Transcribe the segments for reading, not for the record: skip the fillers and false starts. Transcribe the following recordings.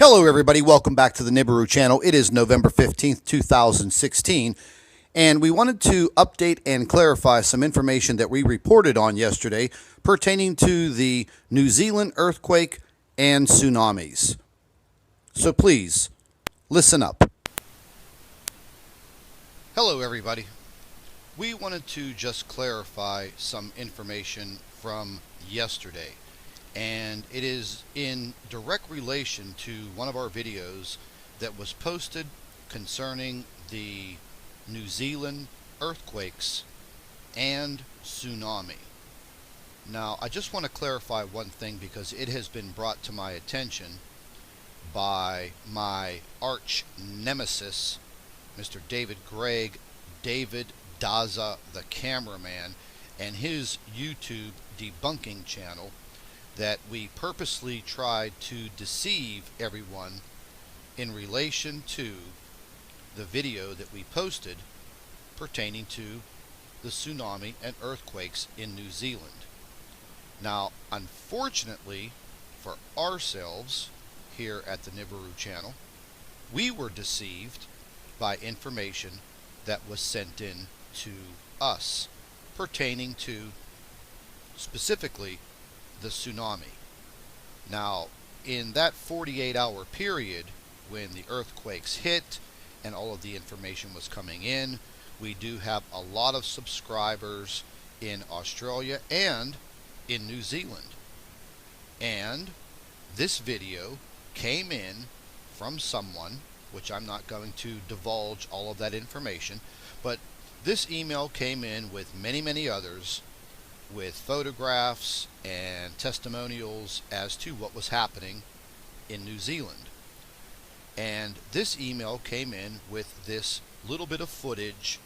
Hello everybody, welcome back to the Nibiru channel. It is November 15th, 2016, and we wanted to update and clarify some information that we reported on yesterday pertaining to the New Zealand earthquake and tsunamis. So please, listen up. Hello everybody. We wanted to just clarify some information from yesterday. And it is in direct relation to one of our videos that was posted concerning the New Zealand earthquakes and tsunami. Now, I just want to clarify one thing because it has been brought to my attention by my arch nemesis, Mr. David Gregg, David DAZZA the Cameraman, and his YouTube debunking channel, that we purposely tried to deceive everyone in relation to the video that we posted pertaining to the tsunami and earthquakes in New Zealand. Now, unfortunately for ourselves here at the Nibiru channel, we were deceived by information that was sent in to us pertaining to specifically the tsunami. Now, in that 48-hour period when the earthquakes hit and all of the information was coming in, we do have a lot of subscribers in Australia and in New Zealand. And this video came in from someone, which I'm not going to divulge all of that information, but this email came in with many others with photographs and testimonials as to what was happening in New Zealand. And this email came in with this little bit of footage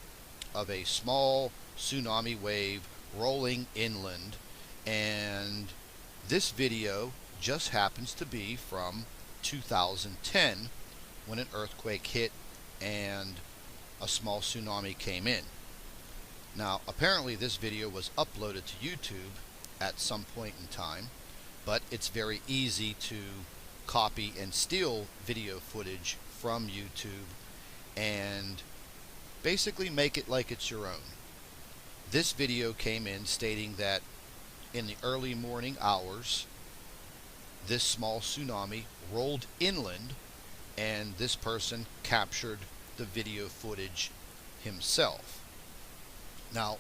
of a small tsunami wave rolling inland, and this video just happens to be from 2010 when an earthquake hit and a small tsunami came in. Now, apparently this video was uploaded to YouTube at some point in time, but it's very easy to copy and steal video footage from YouTube and basically make it like it's your own. This video came in stating that in the early morning hours, this small tsunami rolled inland, and this person captured the video footage himself. Now,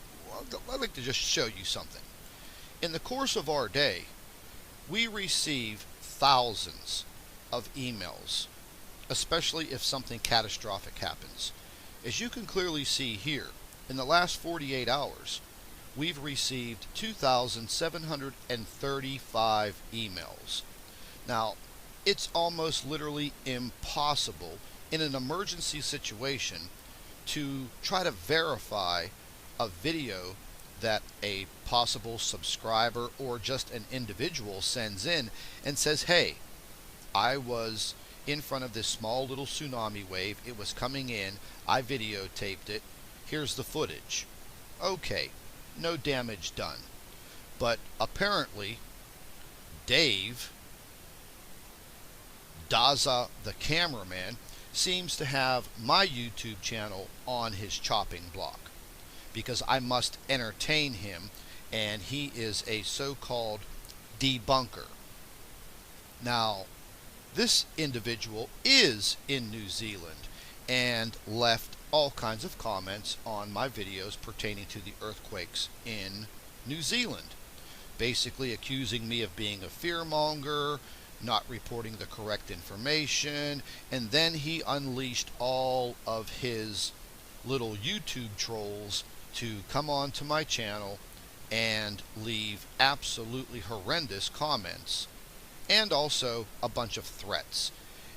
I'd like to just show you something. In the course of our day, we receive thousands of emails, especially if something catastrophic happens. As you can clearly see here, in the last 48 hours, we've received 2,735 emails. Now, it's almost literally impossible in an emergency situation to try to verify a video that a possible subscriber or just an individual sends in and says, hey, I was in front of this small little tsunami wave, it was coming in, I videotaped it, here's the footage. Okay, no damage done. But apparently Dave DAZZA the Cameraman seems to have my YouTube channel on his chopping block, because I must entertain him, and he is a so-called debunker. Now, this individual is in New Zealand and left all kinds of comments on my videos pertaining to the earthquakes in New Zealand, basically accusing me of being a fearmonger, not reporting the correct information, and then he unleashed all of his little YouTube trolls to come on to my channel and leave absolutely horrendous comments, and also a bunch of threats.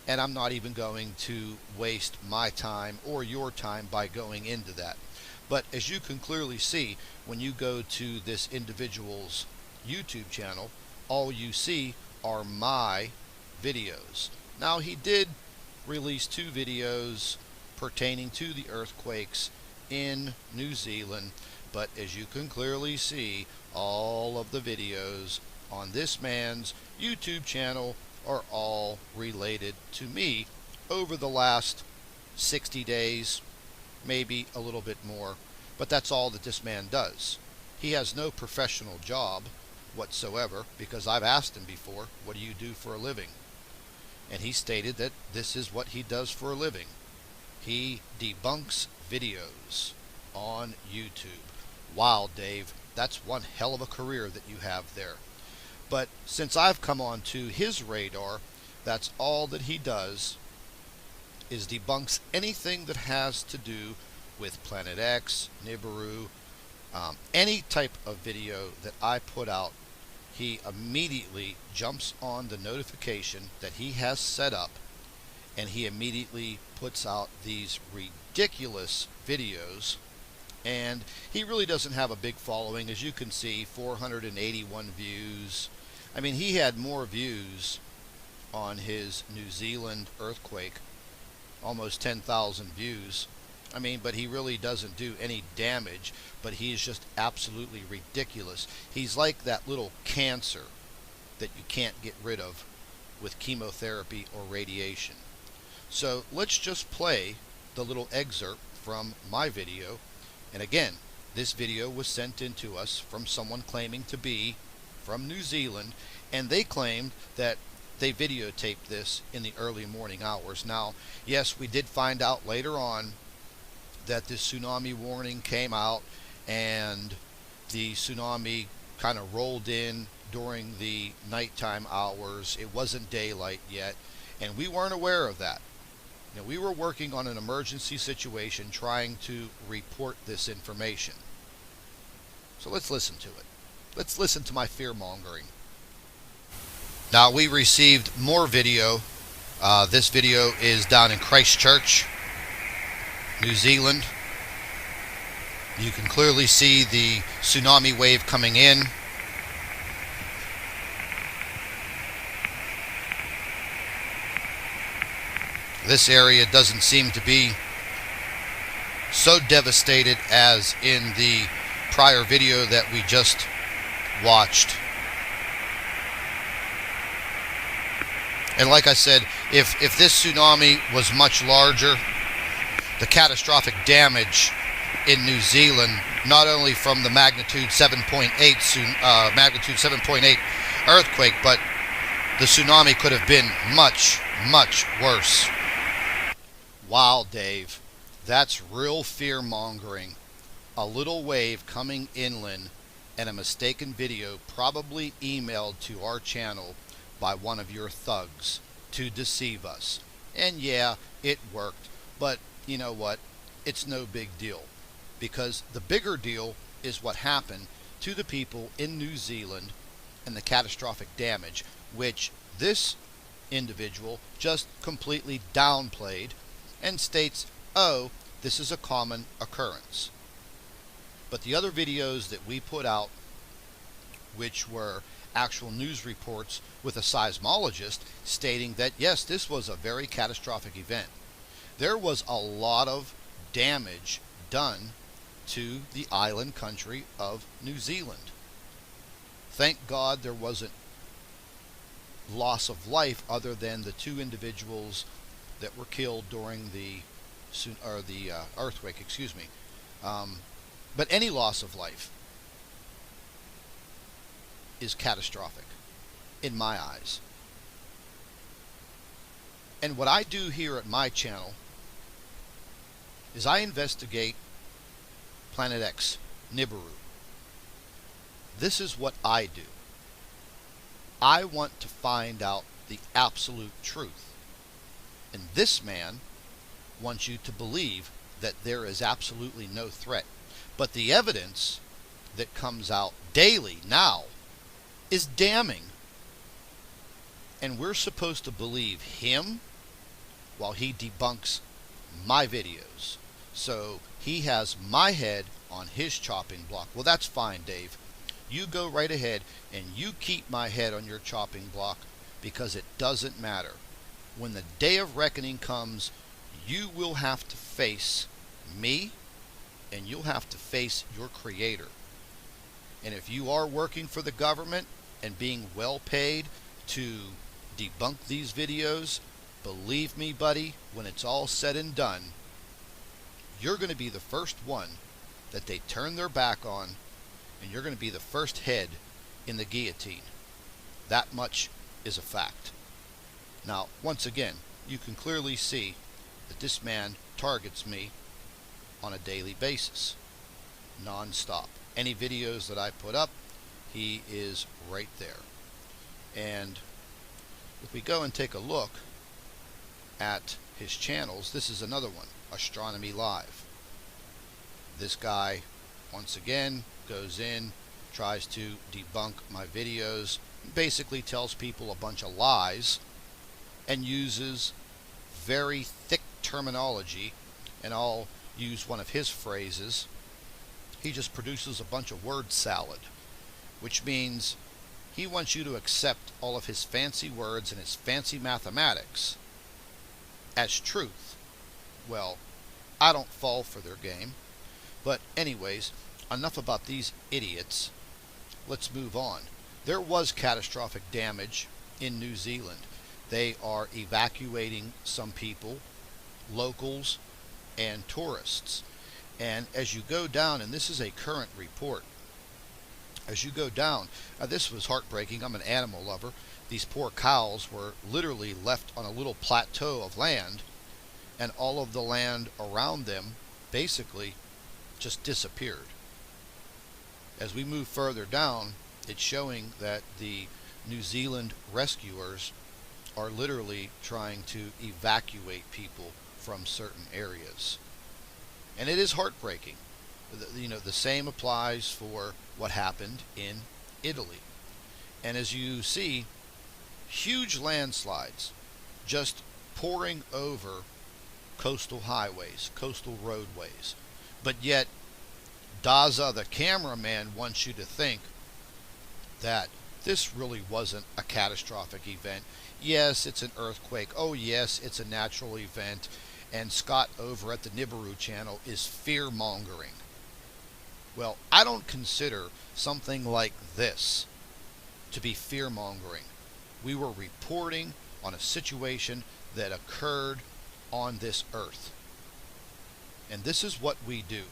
And I'm not even going to waste my time or your time by going into that. But as you can clearly see, when you go to this individual's YouTube channel, all you see are my videos. Now, he did release 2 videos pertaining to the earthquakes in New Zealand, but as you can clearly see, all of the videos on this man's YouTube channel are all related to me over the last 60 days, maybe a little bit more. But that's all that this man does. He has no professional job whatsoever, because I've asked him before, what do you do for a living? And he stated that this is what he does for a living. He debunks videos on YouTube. Wow, Dave, that's one hell of a career that you have there. But since I've come onto his radar, that's all that he does, is debunks anything that has to do with Planet X, Nibiru, any type of video that I put out. He immediately jumps on the notification that he has set up, and he immediately puts out these ridiculous videos. And he really doesn't have a big following. As you can see, 481 views. I mean, he had more views on his New Zealand earthquake, almost 10,000 views. I mean, but he really doesn't do any damage, but he is just absolutely ridiculous. He's like that little cancer that you can't get rid of with chemotherapy or radiation. So let's just play the little excerpt from my video. And again, this video was sent in to us from someone claiming to be from New Zealand, and they claimed that they videotaped this in the early morning hours. Now, yes, we did find out later on that this tsunami warning came out, and the tsunami kind of rolled in during the nighttime hours. It wasn't daylight yet, and we weren't aware of that. Now, we were working on an emergency situation trying to report this information. So let's listen to it. Let's listen to my fear-mongering. Now, we received more video. This video is down in Christchurch, New Zealand. You can clearly see the tsunami wave coming in. This area doesn't seem to be so devastated as in the prior video that we just watched. And like I said, if this tsunami was much larger, the catastrophic damage in New Zealand, not only from the magnitude 7.8 earthquake, but the tsunami could have been much, much worse. Wow, Dave, that's real fear-mongering. A little wave coming inland and a mistaken video probably emailed to our channel by one of your thugs to deceive us. And yeah, it worked, but you know what? It's no big deal, because the bigger deal is what happened to the people in New Zealand and the catastrophic damage, which this individual just completely downplayed and states, oh, this is a common occurrence. But the other videos that we put out, which were actual news reports with a seismologist stating that yes, this was a very catastrophic event. There was a lot of damage done to the island country of New Zealand. Thank God there wasn't loss of life other than the two individuals that were killed during the earthquake, excuse me. But any loss of life is catastrophic in my eyes. And what I do here at my channel is I investigate Planet X, Nibiru. This is what I do. I want to find out the absolute truth. And this man wants you to believe that there is absolutely no threat. But the evidence that comes out daily now is damning. And we're supposed to believe him while he debunks my videos. So he has my head on his chopping block. Well, that's fine, Dave. You go right ahead and you keep my head on your chopping block, because it doesn't matter. When the day of reckoning comes, you will have to face me, and you'll have to face your creator. And if you are working for the government and being well paid to debunk these videos, believe me, buddy, when it's all said and done, you're going to be the first one that they turn their back on, and you're going to be the first head in the guillotine. That much is a fact. Now, once again, you can clearly see that this man targets me on a daily basis, non-stop. Any videos that I put up, he is right there. And if we go and take a look at his channels, this is another one, Astronomy Live. This guy, once again, goes in, tries to debunk my videos, basically tells people a bunch of lies, and uses very thick terminology, and I'll use one of his phrases. He just produces a bunch of word salad, which means he wants you to accept all of his fancy words and his fancy mathematics as truth. Well, I don't fall for their game. But anyways, enough about these idiots. Let's move on. There was catastrophic damage in New Zealand. They are evacuating some people, locals, and tourists. And as you go down, and this is a current report, as you go down, this was heartbreaking. I'm an animal lover. These poor cows were literally left on a little plateau of land, and all of the land around them basically just disappeared. As we move further down, it's showing that the New Zealand rescuers are literally trying to evacuate people from certain areas. And it is heartbreaking. The same applies for what happened in Italy. And as you see, huge landslides just pouring over coastal highways, coastal roadways. But yet, DAZZA the cameraman wants you to think that this really wasn't a catastrophic event. Yes, it's an earthquake. Oh yes, it's a natural event. And Scott over at the Nibiru channel is fear-mongering. Well, I don't consider something like this to be fear-mongering. We were reporting on a situation that occurred on this earth. And this is what we do.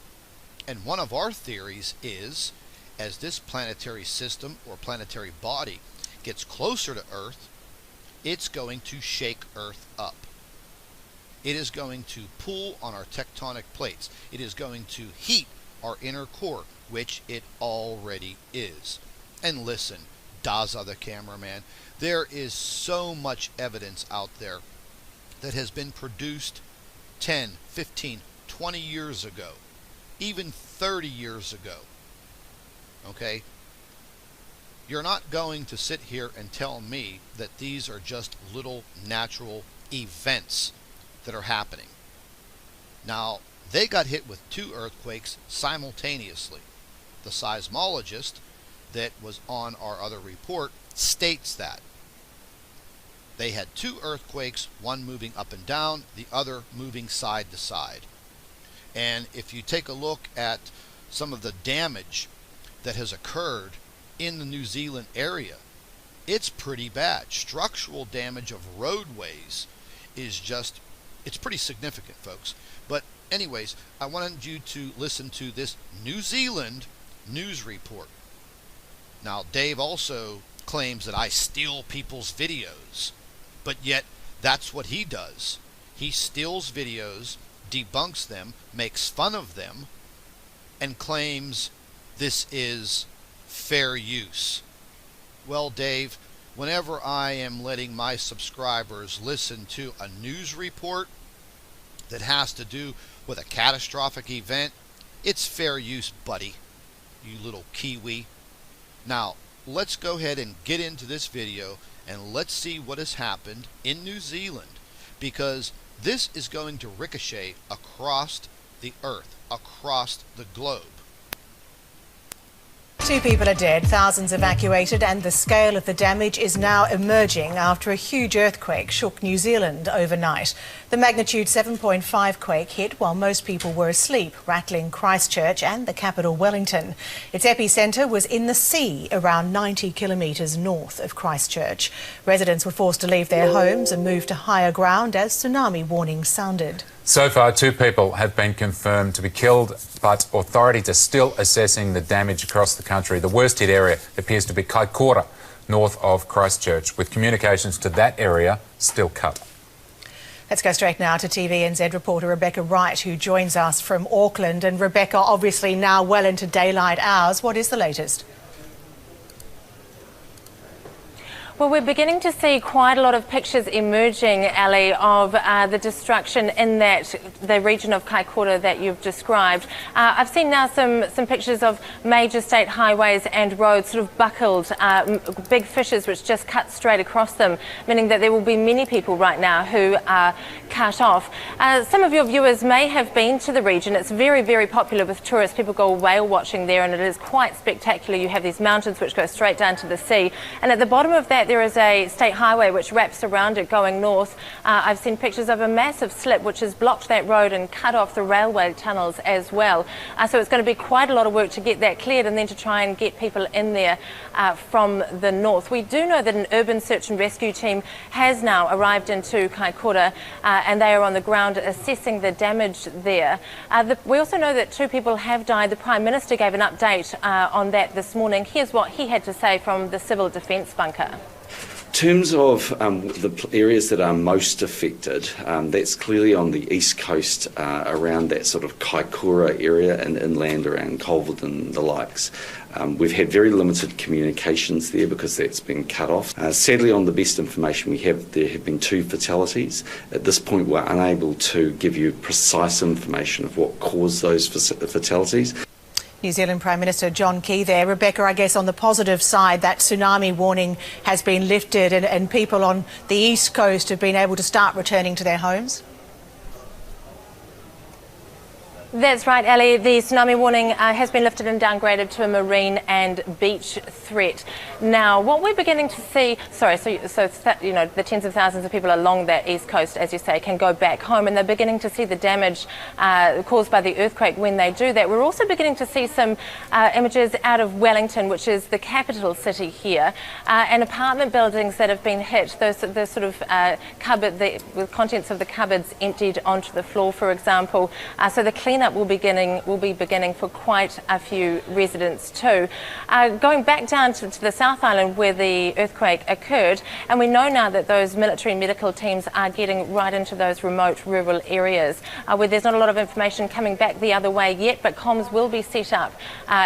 And one of our theories is, as this planetary system or planetary body gets closer to Earth, it's going to shake Earth up. It is going to pull on our tectonic plates. It is going to heat our inner core, which it already is. And listen, DAZZA the cameraman, there is so much evidence out there that has been produced 10, 15, 20 years ago, even 30 years ago. Okay? You're not going to sit here and tell me that these are just little natural events that are happening. Now, they got hit with 2 earthquakes simultaneously. The seismologist that was on our other report states that. They had 2 earthquakes, one moving up and down, the other moving side to side. And if you take a look at some of the damage that has occurred in the New Zealand area, it's pretty bad. Structural damage of roadways is just, it's pretty significant, folks. But anyways, I wanted you to listen to this New Zealand news report. Now, Dave also claims that I steal people's videos, but yet that's what he does. He steals videos, debunks them, makes fun of them, and claims this is fair use. Well, Dave, whenever I am letting my subscribers listen to a news report that has to do with a catastrophic event, it's fair use, buddy, you little Kiwi. Now, let's go ahead and get into this video and let's see what has happened in New Zealand, because this is going to ricochet across the earth, across the globe. 2 people are dead, thousands evacuated, and the scale of the damage is now emerging after a huge earthquake shook New Zealand overnight. The magnitude 7.5 quake hit while most people were asleep, rattling Christchurch and the capital Wellington. Its epicentre was in the sea, around 90 kilometres north of Christchurch. Residents were forced to leave their homes and move to higher ground as tsunami warnings sounded. So far, 2 people have been confirmed to be killed, but authorities are still assessing the damage across the country. The worst hit area appears to be Kaikoura, north of Christchurch, with communications to that area still cut. Let's go straight now to TVNZ reporter Rebecca Wright, who joins us from Auckland. And Rebecca, obviously now well into daylight hours. What is the latest? Well, we're beginning to see quite a lot of pictures emerging, Ali, of the destruction in the region of Kaikoura that you've described. I've seen now some pictures of major state highways and roads sort of buckled, big fissures which just cut straight across them, meaning that there will be many people right now who are cut off. Some of your viewers may have been to the region. It's very, very popular with tourists. People go whale watching there, and it is quite spectacular. You have these mountains which go straight down to the sea, and at the bottom of that there is a state highway which wraps around it going north. I've seen pictures of a massive slip which has blocked that road and cut off the railway tunnels as well. So it's going to be quite a lot of work to get that cleared and then to try and get people in there from the north. We do know that an urban search and rescue team has now arrived into Kaikoura and they are on the ground assessing the damage there. We also know that 2 people have died. The Prime Minister gave an update on that this morning. Here's what he had to say from the Civil Defence bunker. In terms of the areas that are most affected, that's clearly on the east coast around that sort of Kaikoura area and inland around Colvard and the likes. We've had very limited communications there because that's been cut off. Sadly, on the best information we have, there have been 2 fatalities. At this point, we're unable to give you precise information of what caused those fatalities. New Zealand Prime Minister John Key there. Rebecca, I guess on the positive side, that tsunami warning has been lifted and people on the east coast have been able to start returning to their homes? That's right, Ali. The tsunami warning has been lifted and downgraded to a marine and beach threat. Now, what we're beginning to see, you know, the tens of thousands of people along that east coast, as you say, can go back home, and they're beginning to see the damage caused by the earthquake when they do that. We're also beginning to see some images out of Wellington, which is the capital city here, and apartment buildings that have been hit. Those sort of the contents of the cupboards emptied onto the floor, for example. So the cleanup will be beginning for quite a few residents too. Going back down to the South Island where the earthquake occurred, and we know now that those military medical teams are getting right into those remote rural areas where there's not a lot of information coming back the other way yet, but comms will be set up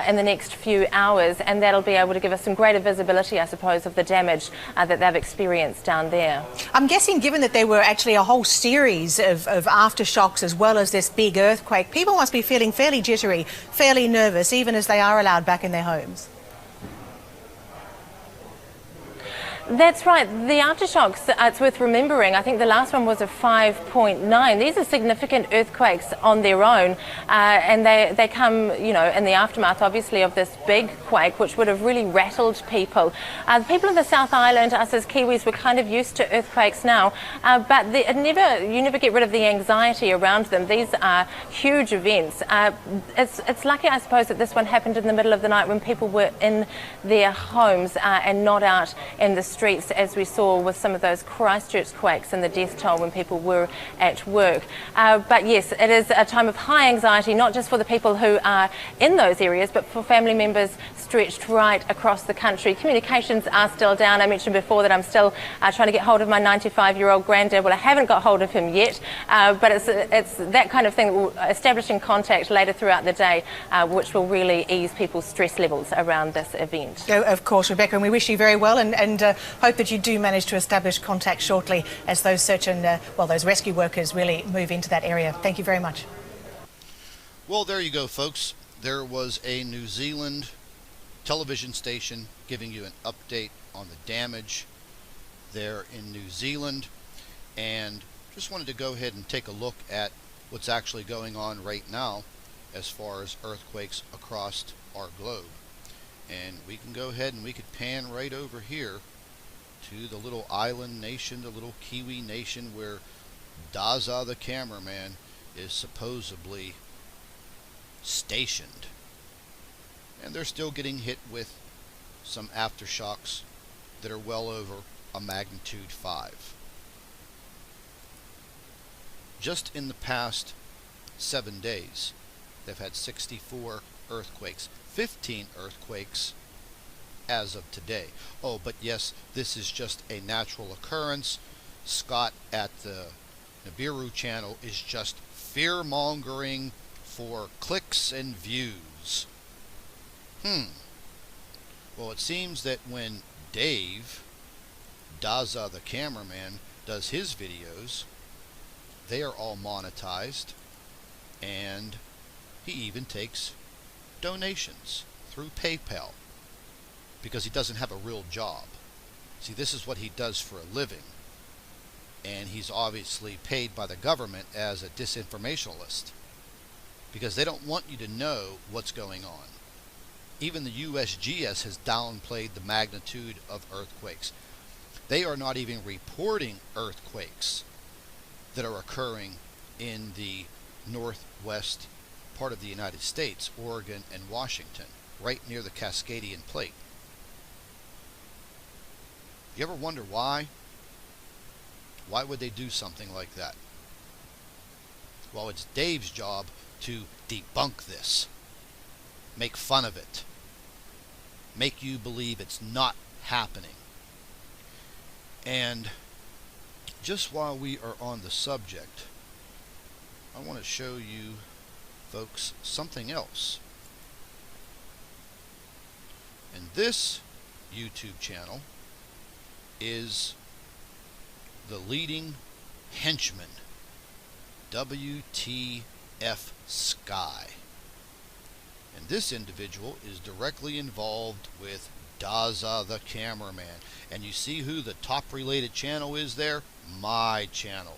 in the next few hours, and that'll be able to give us some greater visibility, I suppose, of the damage that they've experienced down there. I'm guessing, given that there were actually a whole series of aftershocks as well as this big earthquake, people must be feeling fairly jittery, fairly nervous, even as they are allowed back in their homes. That's right. The aftershocks, it's worth remembering, I think the last one was a 5.9. These are significant earthquakes on their own, and they come, you know, in the aftermath, obviously, of this big quake, which would have really rattled people. The people of the South Island, us as Kiwis, we're kind of used to earthquakes now, but you never get rid of the anxiety around them. These are huge events. It's lucky, I suppose, that this one happened in the middle of the night when people were in their homes and not out in the streets, as we saw with some of those Christchurch quakes and the death toll when people were at work. But yes, it is a time of high anxiety, not just for the people who are in those areas, but for family members stretched right across the country. Communications are still down. I mentioned before that I'm still trying to get hold of my 95-year-old granddad. Well, I haven't got hold of him yet, but it's that kind of thing, establishing contact later throughout the day, which will really ease people's stress levels around this event. Oh, of course, Rebecca, and we wish you very well and hope that you do manage to establish contact shortly as those search and, those rescue workers really move into that area. Thank you very much. Well, there you go, folks. There was a New Zealand television station giving you an update on the damage there in New Zealand, and just wanted to go ahead and take a look at what's actually going on right now as far as earthquakes across our globe. And we can go ahead and we could pan right over here to the little island nation, the little Kiwi nation where DAZZA the cameraman is supposedly stationed. And they're still getting hit with some aftershocks that are well over a magnitude 5. Just in the past 7 days, they've had 64 earthquakes, 15 earthquakes as of today. Oh, but yes, this is just a natural occurrence. Scott at the Nibiru channel is just fear-mongering for clicks and views. Well, it seems that when Dave, DAZZA the cameraman, does his videos, they are all monetized, and he even takes donations through PayPal because he doesn't have a real job. See, this is what he does for a living, and he's obviously paid by the government as a disinformationalist because they don't want you to know what's going on. Even the USGS has downplayed the magnitude of earthquakes. They are not even reporting earthquakes that are occurring in the northwest part of the United States, Oregon and Washington, right near the Cascadian Plate. You ever wonder why? Why would they do something like that? Well, it's Dave's job to debunk this. Make fun of it. Make you believe it's not happening. And just while we are on the subject, I want to show you, folks, something else. And this YouTube channel is the leading henchman, WTF Sky. And this individual is directly involved with DAZZA the cameraman. And you see who the top related channel is there? My channel.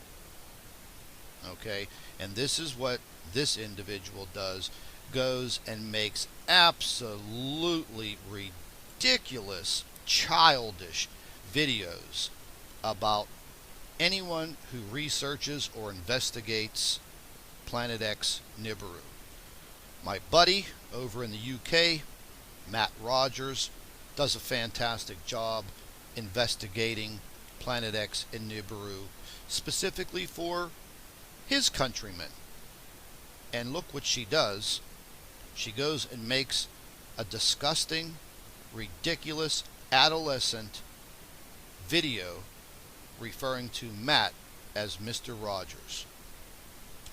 Okay? And this is what this individual does. Goes and makes absolutely ridiculous, childish videos about anyone who researches or investigates Planet X Nibiru. My buddy over in the UK, Matt Rogers, does a fantastic job investigating Planet X and Nibiru, specifically for his countrymen. And look what she does. She goes and makes a disgusting, ridiculous, adolescent video referring to Matt as Mr. Rogers.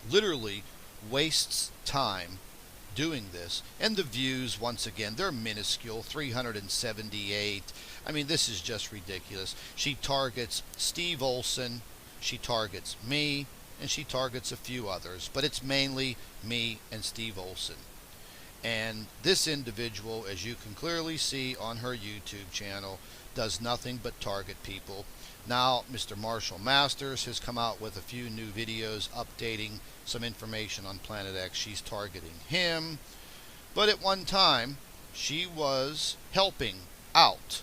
Literally wastes time doing this, and the views, once again, they're minuscule, 378. I mean, this is just ridiculous. She targets Steve Olson, she targets me, and she targets a few others, but it's mainly me and Steve Olson. And this individual, as you can clearly see on her YouTube channel, does nothing but target people. Now, Mr. Marshall Masters has come out with a few new videos updating some information on Planet X. She's targeting him. But at one time, she was helping out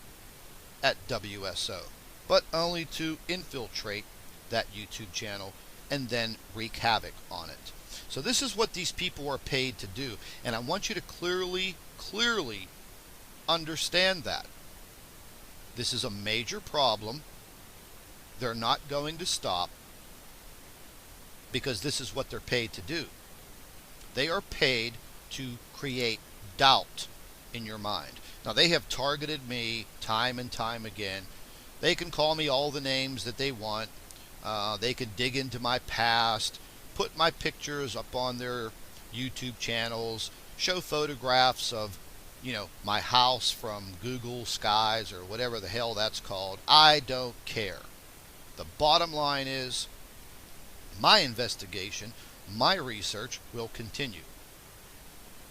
at WSO, but only to infiltrate that YouTube channel and then wreak havoc on it. So this is what these people are paid to do. And I want you to clearly understand that. This is a major problem. They're not going to stop because this is what they're paid to do. They are paid to create doubt in your mind. Now, they have targeted me time and time again. They can call me all the names that they want. They can dig into my past, put my pictures up on their YouTube channels, show photographs of, my house from Google Skies or whatever the hell that's called. I don't care. The bottom line is, my investigation, my research will continue.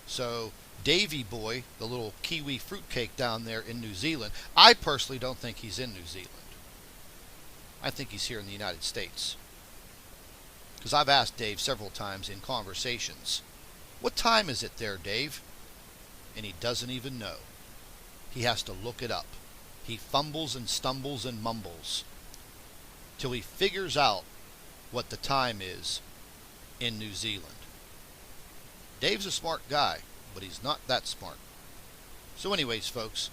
So, Davy Boy, the little kiwi fruitcake down there in New Zealand, I personally don't think he's in New Zealand. I think he's here in the United States. Because I've asked Dave several times in conversations, what time is it there, Dave? And he doesn't even know. he has to look it up. He fumbles and stumbles and mumbles till he figures out what the time is in New Zealand. Dave's a smart guy, but he's not that smart. So anyways, folks,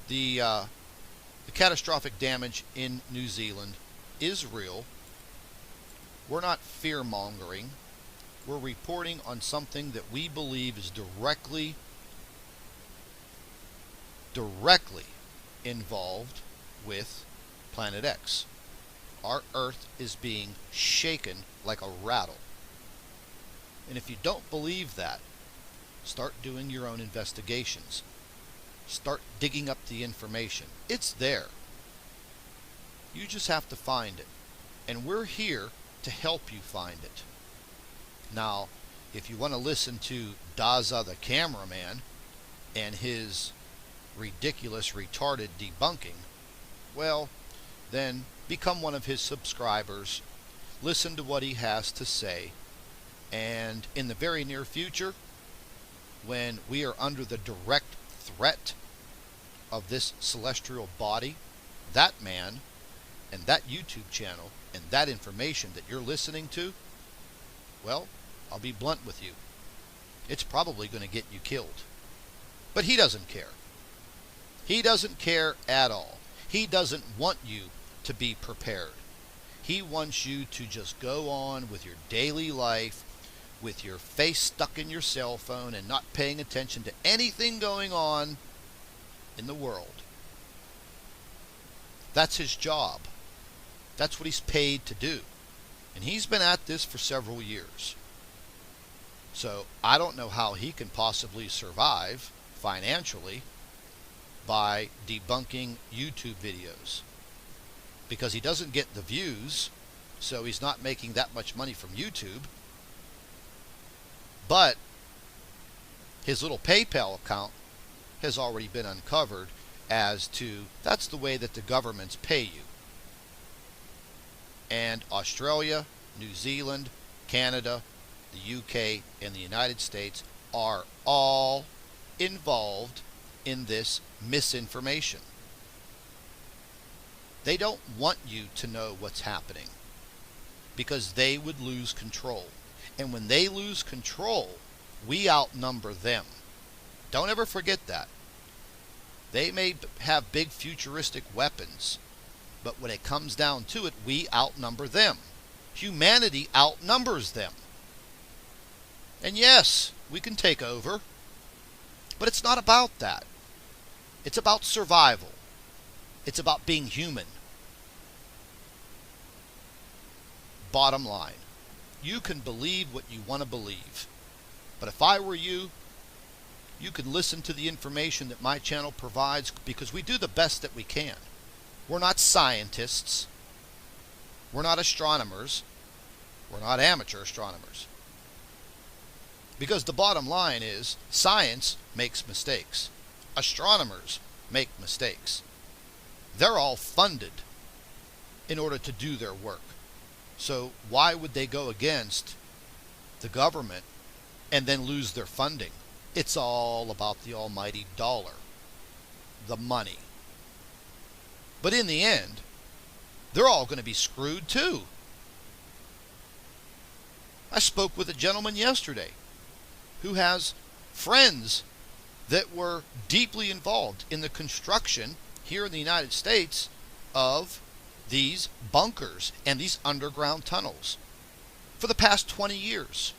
the catastrophic damage in New Zealand is real. We're not fear-mongering. We're reporting on something that we believe is directly involved with Planet X. Our Earth is being shaken like a rattle. And if you don't believe that, start doing your own investigations. Start digging up the information. It's there. You just have to find it. And we're here to help you find it. Now, if you want to listen to DAZZA the Cameraman and his ridiculous, retarded debunking, well, then become one of his subscribers. Listen to what he has to say. And in the very near future, when we are under the direct threat of this celestial body, that man and that YouTube channel and that information that you're listening to, well, I'll be blunt with you. It's probably going to get you killed. But he doesn't care. He doesn't care at all. He doesn't want you to be prepared. He wants you to just go on with your daily life with your face stuck in your cell phone and not paying attention to anything going on in the world. That's his job. That's what he's paid to do. And he's been at this for several years. So I don't know how he can possibly survive financially by debunking YouTube videos. Because he doesn't get the views, so he's not making that much money from YouTube. But his little PayPal account has already been uncovered as to that's the way that the governments pay you. And Australia, New Zealand, Canada, the UK, and the United States are all involved in this misinformation. They don't want you to know what's happening because they would lose control. And when they lose control, we outnumber them. Don't ever forget that. They may have big futuristic weapons, but when it comes down to it, we outnumber them. Humanity outnumbers them. And yes, we can take over, but it's not about that. It's about survival. It's about being human. Bottom line, you can believe what you want to believe. But if I were you, you could listen to the information that my channel provides because we do the best that we can. We're not scientists. We're not astronomers. We're not amateur astronomers. Because the bottom line is, science makes mistakes. Astronomers make mistakes. They're all funded in order to do their work. So why would they go against the government and then lose their funding? It's all about the almighty dollar, the money. But in the end, they're all going to be screwed too. I spoke with a gentleman yesterday who has friends that were deeply involved in the construction here in the United States of these bunkers and these underground tunnels for the past 20 years.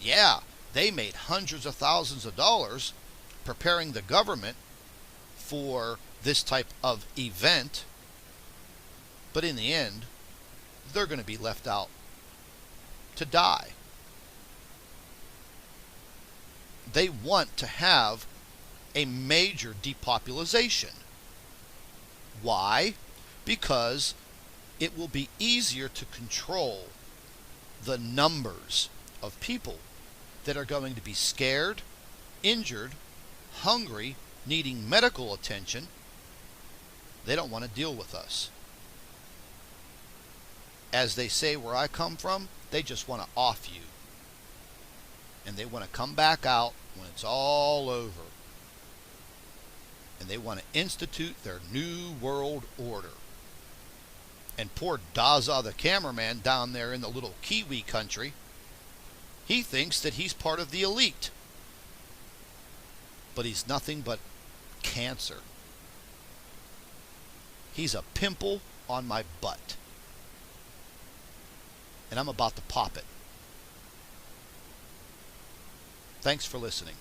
Yeah, they made hundreds of thousands of dollars preparing the government for this type of event, but in the end, they're going to be left out to die. They want to have a major depopulation. Why? Because it will be easier to control the numbers of people that are going to be scared, injured, hungry, needing medical attention. They don't want to deal with us. As they say where I come from, they just want to off you. And they want to come back out when it's all over. and they want to institute their new world order. And poor DAZZA the cameraman down there in the little Kiwi country, he thinks that he's part of the elite. But he's nothing but cancer. He's a pimple on my butt. And I'm about to pop it. Thanks for listening.